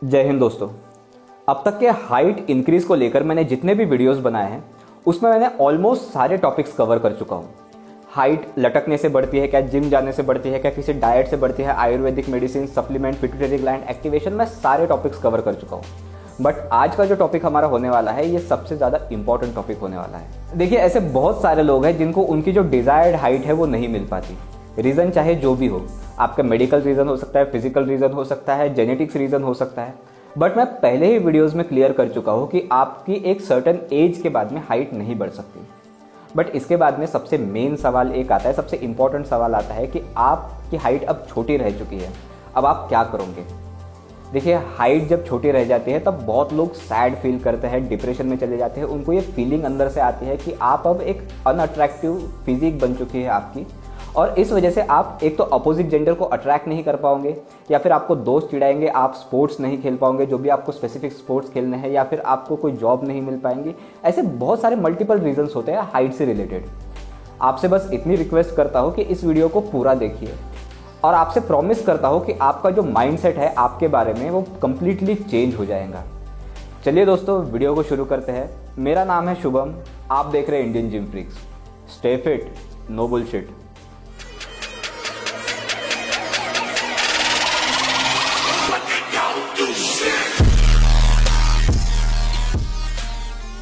जय हिंद दोस्तों। अब तक के हाइट इंक्रीज को लेकर मैंने जितने भी वीडियोस बनाए हैं उसमें मैंने ऑलमोस्ट सारे टॉपिक्स कवर कर चुका हूँ। हाइट लटकने से बढ़ती है क्या, जिम जाने से बढ़ती है क्या, किसी डाइट से बढ़ती है, Ayurvedic medicine, supplement, pituitary gland activation, मैं सारे टॉपिक्स कवर कर चुका हूँ। बट आज का जो टॉपिक हमारा होने वाला है ये सबसे ज़्यादा इंपॉर्टेंट टॉपिक होने वाला है। देखिए, ऐसे बहुत सारे लोग हैं जिनको उनकी जो डिज़ायर्ड हाइट है वो नहीं मिल पाती। रीज़न चाहे जो भी हो, आपका मेडिकल रीज़न हो सकता है, फिजिकल रीज़न हो सकता है, जेनेटिक्स रीज़न हो सकता है। बट मैं पहले ही वीडियोस में क्लियर कर चुका हूँ कि आपकी एक सर्टेन एज के बाद में हाइट नहीं बढ़ सकती। बट इसके बाद में सबसे मेन सवाल एक आता है, सबसे इंपॉर्टेंट सवाल आता है कि आपकी हाइट अब छोटी रह चुकी है, अब आप क्या करोगे। देखिए, हाइट जब छोटी रह जाती है तब बहुत लोग सैड फील करते हैं, डिप्रेशन में चले जाते हैं। उनको ये फीलिंग अंदर से आती है कि आप अब एक अनअट्रैक्टिव फिजिक बन चुकी है आपकी, और इस वजह से आप एक तो अपोजिट जेंडर को अट्रैक्ट नहीं कर पाओगे, या फिर आपको दोस्त चिढ़ाएंगे, आप स्पोर्ट्स नहीं खेल पाओगे जो भी आपको स्पेसिफिक स्पोर्ट्स खेलने हैं, या फिर आपको कोई जॉब नहीं मिल पाएंगी। ऐसे बहुत सारे मल्टीपल रीजंस होते हैं हाइट से रिलेटेड। आपसे बस इतनी रिक्वेस्ट करता हूँ कि इस वीडियो को पूरा देखिए, और आपसे प्रॉमिस करता हूँ कि आपका जो माइंडसेट है आपके बारे में वो कंप्लीटली चेंज हो जाएगा। चलिए दोस्तों, वीडियो को शुरू करते हैं। मेरा नाम है शुभम, आप देख रहे हैं Indian gym freaks. Stay fit, no bullshit.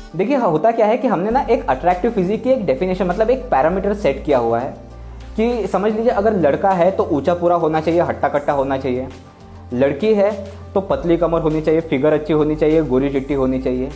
देखिए, होता क्या है कि हमने ना एक अट्रैक्टिव फिजिक की एक डेफिनेशन, मतलब एक पैरामीटर सेट किया हुआ है कि समझ लीजिए, अगर लड़का है तो ऊंचा पूरा होना चाहिए, हट्टा कट्टा होना चाहिए। लड़की है तो पतली कमर होनी चाहिए, फिगर अच्छी होनी चाहिए, गोरी चिट्टी होनी चाहिए।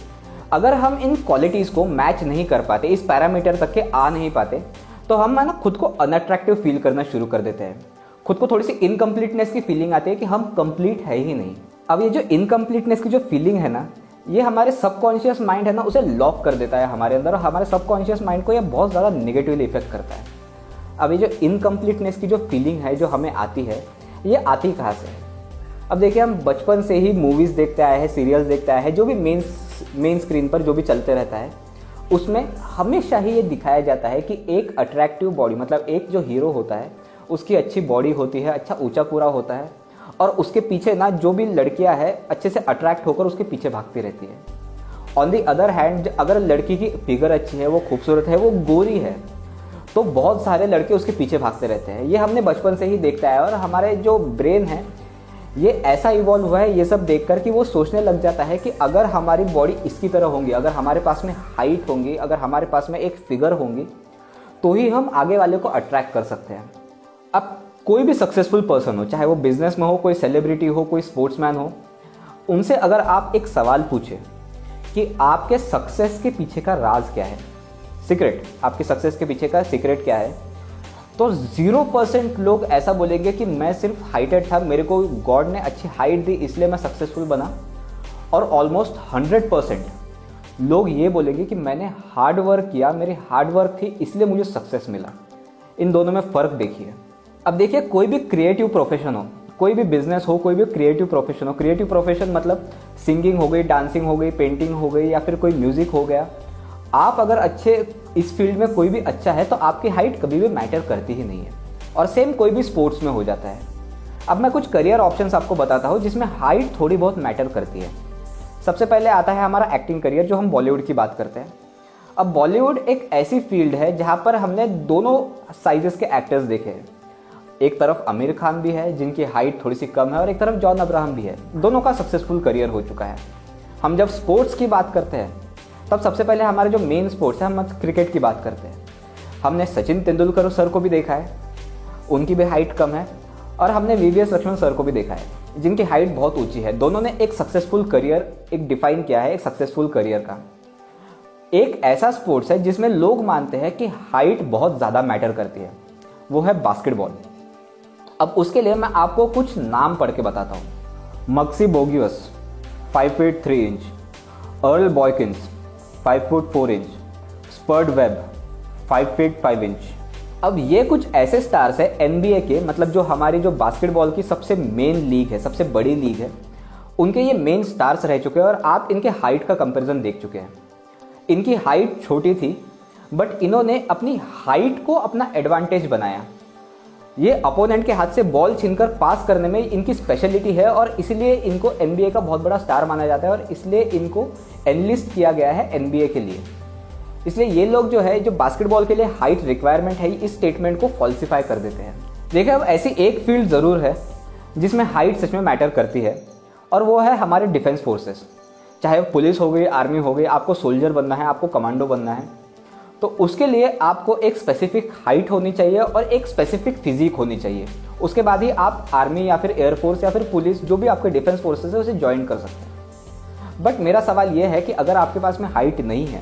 अगर हम इन क्वालिटीज़ को मैच नहीं कर पाते, इस पैरामीटर तक के आ नहीं पाते, तो हम ना खुद को अनअट्रैक्टिव फील करना शुरू कर देते हैं। खुद को थोड़ी सी इनकम्प्लीटनेस की फीलिंग आती है कि हम कंप्लीट है ही नहीं। अब ये जो इनकम्प्लीटनेस की जो फीलिंग है ना, ये हमारे सबकॉन्शियस माइंड है ना, उसे लॉक कर देता है हमारे अंदर, और हमारे सबकॉन्शियस माइंड को ये बहुत ज़्यादा नेगेटिवली इफेक्ट करता है। अब ये जो इनकम्प्लीटनेस की जो फीलिंग है जो हमें आती है, ये आती कहाँ से है। अब देखिए, हम बचपन से ही मूवीज़ देखते आए हैं, सीरियल्स देखते आए हैं, जो भी मेन स्क्रीन पर जो भी चलते रहता है उसमें हमेशा ही ये दिखाया जाता है कि एक अट्रैक्टिव बॉडी, मतलब एक जो हीरो होता है उसकी अच्छी बॉडी होती है, अच्छा ऊंचा पूरा होता है, और उसके पीछे ना जो भी लड़कियां हैं अच्छे से अट्रैक्ट होकर उसके पीछे भागती रहती है। ऑन दी अदर हैंड, अगर लड़की की फिगर अच्छी है, वो खूबसूरत है, वो गोरी है, तो बहुत सारे लड़के उसके पीछे भागते रहते हैं। ये हमने बचपन से ही देखता है, और हमारे जो ब्रेन है ये ऐसा इवॉल्व हुआ है ये सब देखकर कि वो सोचने लग जाता है कि अगर हमारी बॉडी इसकी तरह होंगी, अगर हमारे पास में हाइट होंगी, अगर हमारे पास में एक फिगर होंगी, तो ही हम आगे वाले को अट्रैक्ट कर सकते हैं। अब कोई भी सक्सेसफुल पर्सन हो, चाहे वो बिजनेस में हो, कोई सेलिब्रिटी हो, कोई स्पोर्ट्समैन हो, उनसे अगर आप एक सवाल पूछे कि आपके सक्सेस के पीछे का राज क्या है, सीक्रेट, आपकी सक्सेस के पीछे का सीक्रेट क्या है, तो 0% लोग ऐसा बोलेंगे कि मैं सिर्फ हाइटेड था, मेरे को गॉड ने अच्छी हाइट दी इसलिए मैं सक्सेसफुल बना। और ऑलमोस्ट 100% लोग ये बोलेंगे कि मैंने हार्ड वर्क किया, मेरी हार्ड वर्क थी इसलिए मुझे सक्सेस मिला। इन दोनों में फ़र्क देखिए। अब देखिए, कोई भी क्रिएटिव प्रोफेशन हो, कोई भी बिजनेस हो, कोई भी क्रिएटिव प्रोफेशन हो, क्रिएटिव प्रोफेशन मतलब सिंगिंग हो गई, डांसिंग हो गई, पेंटिंग हो गई, या फिर कोई म्यूजिक हो गया। आप अगर अच्छे इस फील्ड में कोई भी अच्छा है तो आपकी हाइट कभी भी मैटर करती ही नहीं है, और सेम कोई भी स्पोर्ट्स में हो जाता है। अब मैं कुछ करियर ऑप्शंस आपको बताता हूँ जिसमें हाइट थोड़ी बहुत मैटर करती है। सबसे पहले आता है हमारा एक्टिंग करियर, जो हम बॉलीवुड की बात करते हैं। अब बॉलीवुड एक ऐसी फील्ड है जहाँ पर हमने दोनों साइजेस के एक्टर्स देखे हैं। एक तरफ आमिर खान भी है जिनकी हाइट थोड़ी सी कम है, और एक तरफ जॉन अब्राहम भी है। दोनों का सक्सेसफुल करियर हो चुका है। हम जब स्पोर्ट्स की बात करते हैं तब सबसे पहले हमारे जो मेन स्पोर्ट्स है, हम क्रिकेट की बात करते हैं। हमने सचिन तेंदुलकर सर को भी देखा है, उनकी भी हाइट कम है, और हमने वीवीएस लक्ष्मण सर को भी देखा है जिनकी हाइट बहुत ऊंची है। दोनों ने एक सक्सेसफुल करियर एक डिफाइन किया है, एक सक्सेसफुल करियर का। एक ऐसा स्पोर्ट्स है जिसमें लोग मानते हैं कि हाइट बहुत ज़्यादा मैटर करती है, वो है बास्केटबॉल। अब उसके लिए मैं आपको कुछ नाम पढ़ के बताता हूँ। Muggsy Bogues 5 feet 3 inch, Earl Boykins 5 foot 4 inch, Spud Webb 5 feet 5 inch. अब ये कुछ ऐसे स्टार्स है NBA के, मतलब जो हमारी जो बास्केटबॉल की सबसे मेन लीग है, सबसे बड़ी लीग है, उनके ये मेन स्टार्स रह चुके हैं, और आप इनके हाइट का कंपैरिजन देख चुके हैं। इनकी हाइट छोटी थी, बट इन्होंने अपनी हाइट को अपना एडवांटेज बनाया। ये अपोनेंट के हाथ से बॉल छीनकर पास करने में इनकी स्पेशलिटी है और इसलिए इनको एनबीए का बहुत बड़ा स्टार माना जाता है और इसलिए इनको एनलिस्ट किया गया है एनबीए के लिए। इसलिए ये लोग जो है जो बास्केटबॉल के लिए हाइट रिक्वायरमेंट है इस स्टेटमेंट को फॉल्सिफाई कर देते हैं। देखिए अब ऐसी एक फील्ड ज़रूर है जिसमें हाइट सच में मैटर करती है और वो है हमारे डिफेंस फोर्सेस। चाहे वो पुलिस हो गई, आर्मी हो गई, आपको सोल्जर बनना है, आपको कमांडो बनना है, तो उसके लिए आपको एक स्पेसिफिक हाइट होनी चाहिए और एक स्पेसिफिक फिजिक होनी चाहिए। उसके बाद ही आप आर्मी या फिर एयरफोर्स या फिर पुलिस जो भी आपके डिफेंस फोर्सेस है उसे ज्वाइन कर सकते हैं। बट मेरा सवाल ये है कि अगर आपके पास में हाइट नहीं है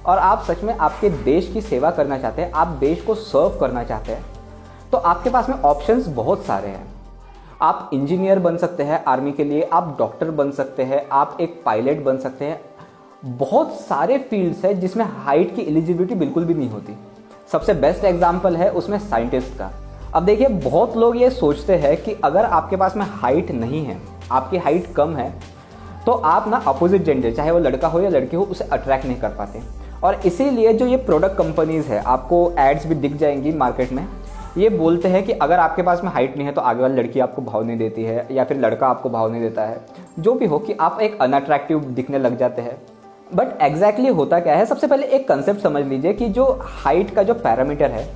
और आप सच में आपके देश की सेवा करना चाहते हैं, आप देश को सर्व करना चाहते हैं, तो आपके पास में ऑप्शंस बहुत सारे हैं। आप इंजीनियर बन सकते हैं आर्मी के लिए, आप डॉक्टर बन सकते हैं, आप एक पायलट बन सकते हैं। बहुत सारे फील्ड्स हैं जिसमें हाइट की एलिजिबिलिटी बिल्कुल भी नहीं होती। सबसे बेस्ट एग्जांपल है उसमें साइंटिस्ट का। अब देखिए बहुत लोग ये सोचते हैं कि अगर आपके पास में हाइट नहीं है, आपकी हाइट कम है, तो आप ना अपोजिट जेंडर चाहे वो लड़का हो या लड़की हो उसे अट्रैक्ट नहीं कर पाते। और इसीलिए जो ये प्रोडक्ट कंपनीज है, आपको एड्स भी दिख जाएंगी मार्केट में, ये बोलते हैं कि अगर आपके पास में हाइट नहीं है तो आगे वाली लड़की आपको भाव नहीं देती है या फिर लड़का आपको भाव नहीं देता है, जो भी हो, कि आप एक अनअट्रैक्टिव दिखने लग जाते हैं। बट एग्जैक्टली होता क्या है, सबसे पहले एक कंसेप्ट समझ लीजिए कि जो हाइट का जो पैरामीटर है,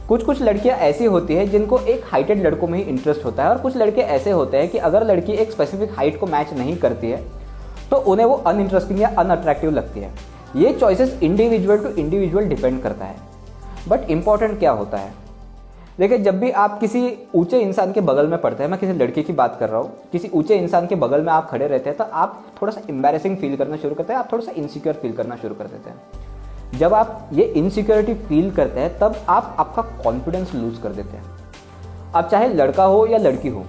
कुछ लड़कियां ऐसी होती है जिनको एक हाइटेड लड़कों में ही इंटरेस्ट होता है और कुछ लड़के ऐसे होते हैं कि अगर लड़की एक स्पेसिफिक हाइट को मैच नहीं करती है तो उन्हें वो अनइंटरेस्टिंग या अनअट्रैक्टिव लगती है। ये choices individual to individual depend करता है। बट इंपॉर्टेंट क्या होता है, देखिए जब भी आप किसी ऊंचे इंसान के बगल में पड़ते हैं, मैं किसी लड़की की बात कर रहा हूँ, किसी ऊंचे इंसान के बगल में आप खड़े रहते हैं तो आप थोड़ा सा एम्बैरेसिंग फील करना शुरू करते हैं, आप थोड़ा सा इनसिक्योर फील करना शुरू कर देते हैं। जब आप ये इनसिक्योरिटी फील करते हैं तब आप आपका कॉन्फिडेंस लूज कर देते हैं। अब चाहे लड़का हो या लड़की हो,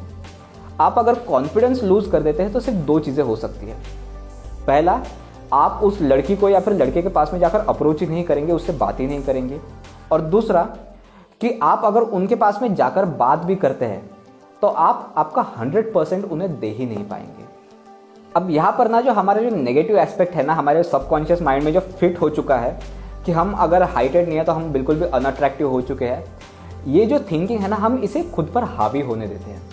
आप अगर कॉन्फिडेंस लूज कर देते हैं तो सिर्फ दो चीज़ें हो सकती है। पहला, आप उस लड़की को या फिर लड़के के पास में जाकर अप्रोच ही नहीं करेंगे, उससे बात ही नहीं करेंगे। और दूसरा कि आप अगर उनके पास में जाकर बात भी करते हैं तो आप आपका 100% उन्हें दे ही नहीं पाएंगे। अब यहाँ पर ना जो हमारे जो नेगेटिव एस्पेक्ट है ना, हमारे सबकॉन्शियस माइंड में जो फिट हो चुका है कि हम अगर हाइटेड नहीं है तो हम बिल्कुल भी अनअट्रैक्टिव हो चुके हैं, ये जो थिंकिंग है ना, हम इसे खुद पर हावी होने देते हैं।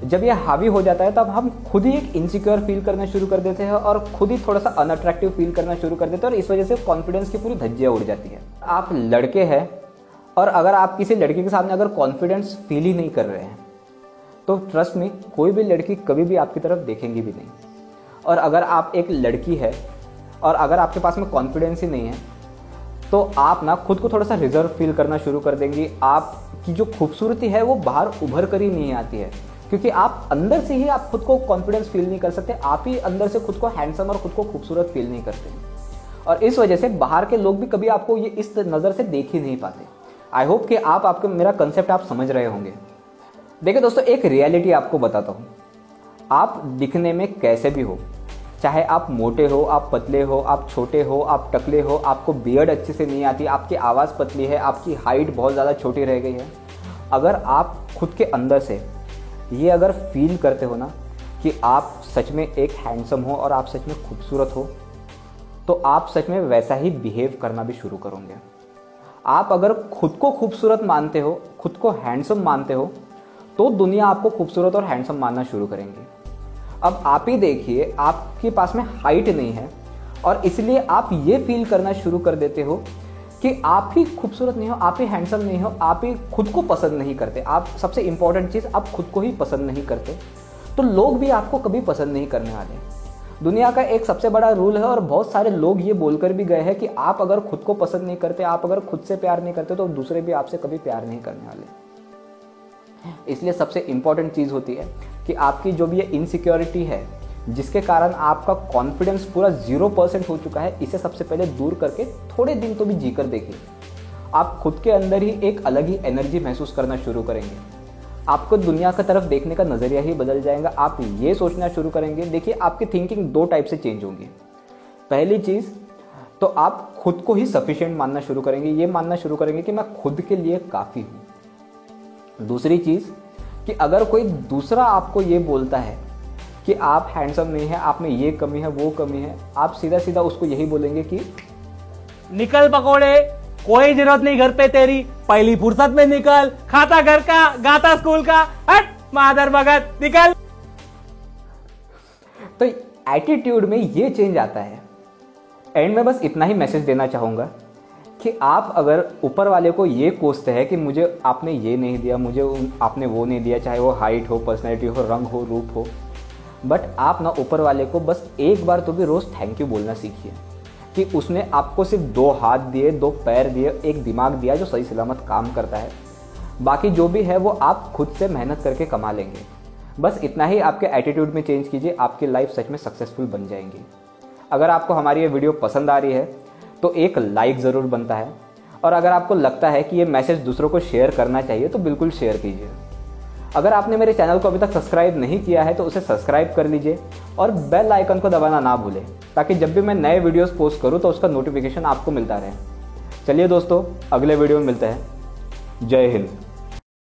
जब ये हावी हो जाता है तब हम खुद ही एक इनसिक्योर फील करना शुरू कर देते हैं और खुद ही थोड़ा सा अनअट्रैक्टिव फील करना शुरू कर देते हैं और इस वजह से कॉन्फिडेंस की पूरी धज्जियाँ उड़ जाती है। आप लड़के हैं और अगर आप किसी लड़की के सामने अगर कॉन्फिडेंस फील ही नहीं कर रहे हैं तो ट्रस्ट में कोई भी लड़की कभी भी आपकी तरफ देखेंगी भी नहीं। और अगर आप एक लड़की है और अगर आपके पास में कॉन्फिडेंस ही नहीं है तो आप ना खुद को थोड़ा सा रिजर्व फील करना शुरू कर देंगी। आपकी जो खूबसूरती है वो बाहर उभर कर ही नहीं आती है, क्योंकि आप अंदर से ही आप खुद को कॉन्फिडेंस फील नहीं कर सकते, आप ही अंदर से खुद को हैंडसम और खुद को खूबसूरत फील नहीं करते। और इस वजह से बाहर के लोग भी कभी आपको ये इस नज़र से देख ही नहीं पाते। आई होप कि आपके मेरा कंसेप्ट आप समझ रहे होंगे। देखिए दोस्तों, एक रियलिटी आपको बताता हूँ। आप दिखने में कैसे भी हो, चाहे आप मोटे हो, आप पतले हो, आप छोटे हो, आप टकले हो, आपको बियर्ड अच्छे से नहीं आती, आपकी आवाज़ पतली है, आपकी हाइट बहुत ज़्यादा छोटी रह गई है, अगर आप खुद के अंदर से ये अगर फील करते हो ना कि आप सच में एक हैंडसम हो और आप सच में खूबसूरत हो, तो आप सच में वैसा ही बिहेव करना भी शुरू करोगे। आप अगर खुद को खूबसूरत मानते हो, खुद को हैंडसम मानते हो, तो दुनिया आपको खूबसूरत और हैंडसम मानना शुरू करेंगे। अब आप ही देखिए, आपके पास में हाइट नहीं है और इसलिए आप ये फील करना शुरू कर देते हो कि आप ही खूबसूरत नहीं हो, आप ही हैंडसम नहीं हो, आप ही खुद को पसंद नहीं करते। आप सबसे इंपॉर्टेंट चीज़, आप खुद को ही पसंद नहीं करते, तो लोग भी आपको कभी पसंद नहीं करने वाले। दुनिया का एक सबसे बड़ा रूल है और बहुत सारे लोग ये बोलकर भी गए हैं कि आप अगर खुद को पसंद नहीं करते, आप अगर खुद से प्यार नहीं करते, तो दूसरे भी आपसे कभी प्यार नहीं करने वाले। इसलिए सबसे इंपॉर्टेंट चीज़ होती है कि आपकी जो भी ये इनसिक्योरिटी है, जिसके कारण आपका कॉन्फिडेंस पूरा 0% हो चुका है, इसे सबसे पहले दूर करके थोड़े दिन तो भी जीकर देखिए। आप खुद के अंदर ही एक अलग ही एनर्जी महसूस करना शुरू करेंगे। आपको दुनिया की तरफ देखने का नज़रिया ही बदल जाएगा। आप ये सोचना शुरू करेंगे, देखिए आपकी थिंकिंग दो टाइप से चेंज होंगी। पहली चीज़ तो आप खुद को ही सफिशिएंट मानना शुरू करेंगे, ये मानना शुरू करेंगे कि मैं खुद के लिए काफ़ी हूँ। दूसरी चीज़ कि अगर कोई दूसरा आपको ये बोलता है कि आप हैंडसम नहीं है, आप में ये कमी है, वो कमी है, आप सीधा सीधा उसको यही बोलेंगे कि निकल पकोड़े, कोई जरूरत नहीं घर पे तेरी, पहली फुर्सत में निकल, खाता घर का गाता स्कूल का, हट मादर भगत निकल। तो एटीट्यूड में ये चेंज आता है। एंड में बस इतना ही मैसेज देना चाहूँगा कि आप अगर ऊपर वाले को ये कोसते हैं कि मुझे आपने ये नहीं दिया, मुझे आपने वो नहीं दिया, चाहे वो हाइट हो, पर्सनैलिटी हो, रंग हो, रूप हो, बट आप ना ऊपर वाले को बस एक बार तो भी रोज़ थैंक यू बोलना सीखिए कि उसने आपको सिर्फ 2 हाथ दिए, 2 पैर दिए, एक दिमाग दिया जो सही सलामत काम करता है। बाकी जो भी है वो आप खुद से मेहनत करके कमा लेंगे। बस इतना ही आपके एटीट्यूड में चेंज कीजिए, आपकी लाइफ सच में सक्सेसफुल बन जाएंगी। अगर आपको हमारी ये वीडियो पसंद आ रही है तो एक लाइक ज़रूर बनता है, और अगर आपको लगता है कि ये मैसेज दूसरों को शेयर करना चाहिए तो बिल्कुल शेयर कीजिए। अगर आपने मेरे चैनल को अभी तक सब्सक्राइब नहीं किया है तो उसे सब्सक्राइब कर लीजिए और बेल आइकन को दबाना ना भूलें, ताकि जब भी मैं नए वीडियोस पोस्ट करूं तो उसका नोटिफिकेशन आपको मिलता रहे। चलिए दोस्तों, अगले वीडियो में मिलते हैं। जय हिंद।